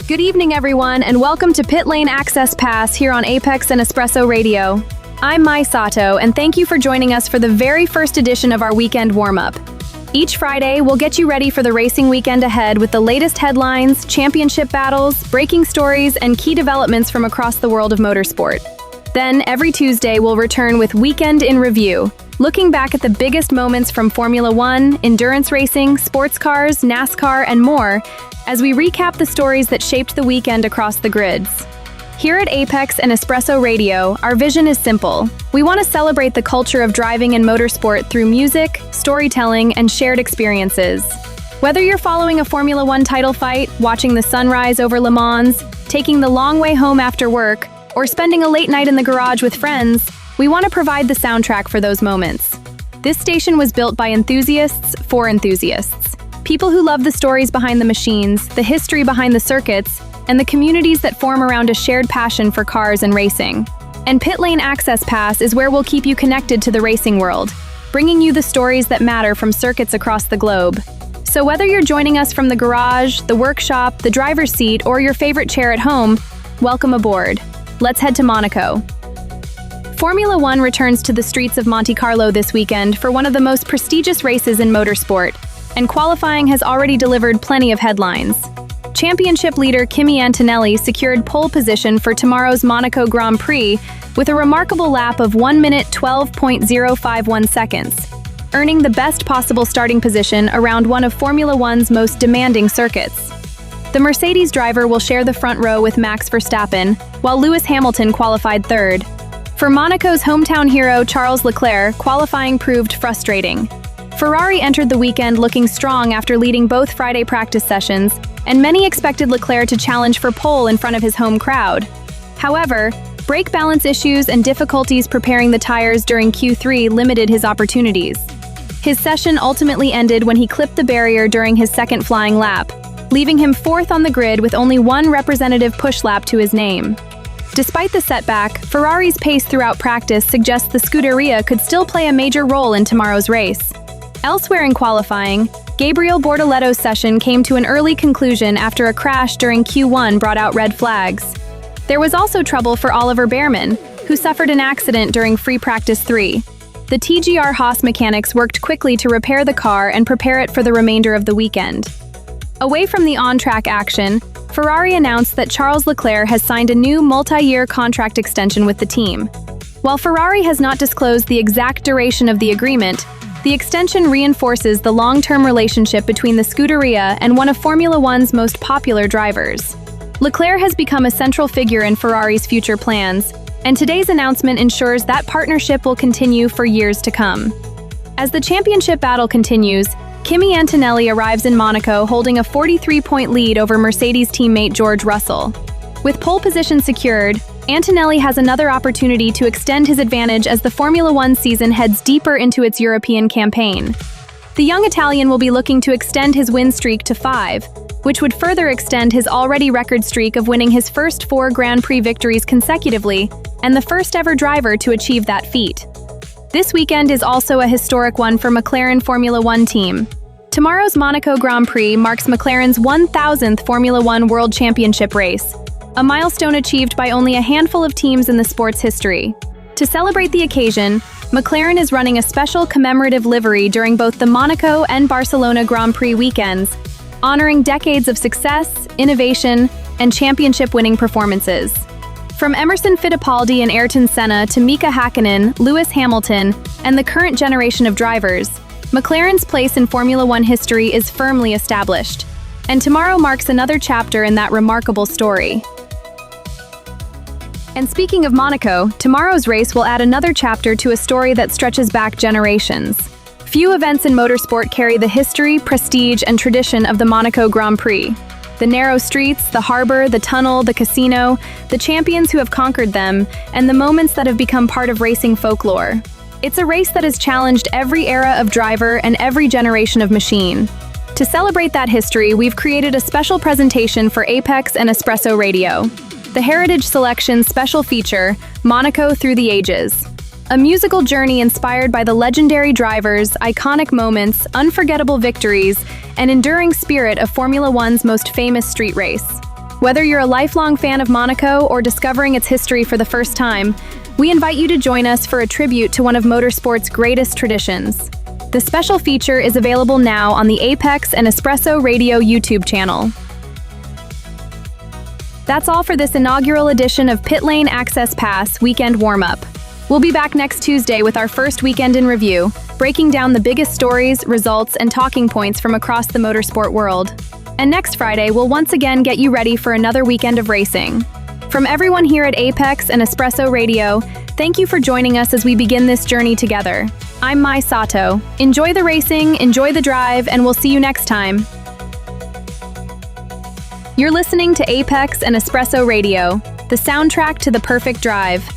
Good evening, everyone, and welcome to Pitlane Access Pass here on Apex and Espresso Radio. I'm Mai Sato, and thank you for joining us for the very first edition of our weekend warm-up. Each Friday, we'll get you ready for the racing weekend ahead with the latest headlines, championship battles, breaking stories, and key developments from across the world of motorsport. Then, every Tuesday, we'll return with Weekend in Review, looking back at the biggest moments from Formula One, endurance racing, sports cars, NASCAR, and more, as we recap the stories that shaped the weekend across the grids. Here at Apex and Espresso Radio, our vision is simple. We want to celebrate the culture of driving and motorsport through music, storytelling, and shared experiences. Whether you're following a Formula One title fight, watching the sunrise over Le Mans, taking the long way home after work, or spending a late night in the garage with friends, we want to provide the soundtrack for those moments. This station was built by enthusiasts for enthusiasts. People who love the stories behind the machines, the history behind the circuits, and the communities that form around a shared passion for cars and racing. And Pitlane Access Pass is where we'll keep you connected to the racing world, bringing you the stories that matter from circuits across the globe. So whether you're joining us from the garage, the workshop, the driver's seat, or your favorite chair at home, welcome aboard. Let's head to Monaco. Formula One returns to the streets of Monte Carlo this weekend for one of the most prestigious races in motorsport, and qualifying has already delivered plenty of headlines. Championship leader Kimi Antonelli secured pole position for tomorrow's Monaco Grand Prix with a remarkable lap of 1 minute 12.051 seconds, earning the best possible starting position around one of Formula One's most demanding circuits. The Mercedes driver will share the front row with Max Verstappen, while Lewis Hamilton qualified third. For Monaco's hometown hero Charles Leclerc, qualifying proved frustrating. Ferrari entered the weekend looking strong after leading both Friday practice sessions, and many expected Leclerc to challenge for pole in front of his home crowd. However, brake balance issues and difficulties preparing the tires during Q3 limited his opportunities. His session ultimately ended when he clipped the barrier during his second flying lap, leaving him fourth on the grid with only one representative push lap to his name. Despite the setback, Ferrari's pace throughout practice suggests the Scuderia could still play a major role in tomorrow's race. Elsewhere in qualifying, Gabriel Bortoletto's session came to an early conclusion after a crash during Q1 brought out red flags. There was also trouble for Oliver Behrman, who suffered an accident during free practice 3. The TGR Haas mechanics worked quickly to repair the car and prepare it for the remainder of the weekend. Away from the on-track action, Ferrari announced that Charles Leclerc has signed a new multi-year contract extension with the team. While Ferrari has not disclosed the exact duration of the agreement, the extension reinforces the long-term relationship between the Scuderia and one of Formula One's most popular drivers. Leclerc has become a central figure in Ferrari's future plans, and today's announcement ensures that partnership will continue for years to come. As the championship battle continues, Kimi Antonelli arrives in Monaco holding a 43-point lead over Mercedes teammate George Russell. With pole position secured, Antonelli has another opportunity to extend his advantage as the Formula One season heads deeper into its European campaign. The young Italian will be looking to extend his win streak to 5, which would further extend his already record streak of winning his first 4 Grand Prix victories consecutively, and the first ever driver to achieve that feat. This weekend is also a historic one for McLaren Formula One team. Tomorrow's Monaco Grand Prix marks McLaren's 1,000th Formula One World Championship race, a milestone achieved by only a handful of teams in the sport's history. To celebrate the occasion, McLaren is running a special commemorative livery during both the Monaco and Barcelona Grand Prix weekends, honoring decades of success, innovation, and championship-winning performances. From Emerson Fittipaldi and Ayrton Senna to Mika Hakkinen, Lewis Hamilton, and the current generation of drivers, McLaren's place in Formula One history is firmly established, and tomorrow marks another chapter in that remarkable story. And speaking of Monaco, tomorrow's race will add another chapter to a story that stretches back generations. Few events in motorsport carry the history, prestige, and tradition of the Monaco Grand Prix. The narrow streets, the harbor, the tunnel, the casino, the champions who have conquered them, and the moments that have become part of racing folklore. It's a race that has challenged every era of driver and every generation of machine. To celebrate that history, we've created a special presentation for Apex and Espresso Radio. The Heritage Selection special feature, Monaco Through the Ages. A musical journey inspired by the legendary drivers, iconic moments, unforgettable victories, and enduring spirit of Formula One's most famous street race. Whether you're a lifelong fan of Monaco or discovering its history for the first time, we invite you to join us for a tribute to one of motorsport's greatest traditions. The special feature is available now on the Apex and Espresso Radio YouTube channel. That's all for this inaugural edition of Pitlane Access Pass Weekend Warm-Up. We'll be back next Tuesday with our first weekend in review, breaking down the biggest stories, results, and talking points from across the motorsport world. And next Friday, we'll once again get you ready for another weekend of racing. From everyone here at Apex and Espresso Radio, thank you for joining us as we begin this journey together. I'm Mai Sato. Enjoy the racing, enjoy the drive, and we'll see you next time. You're listening to Apex and Espresso Radio, the soundtrack to the perfect drive.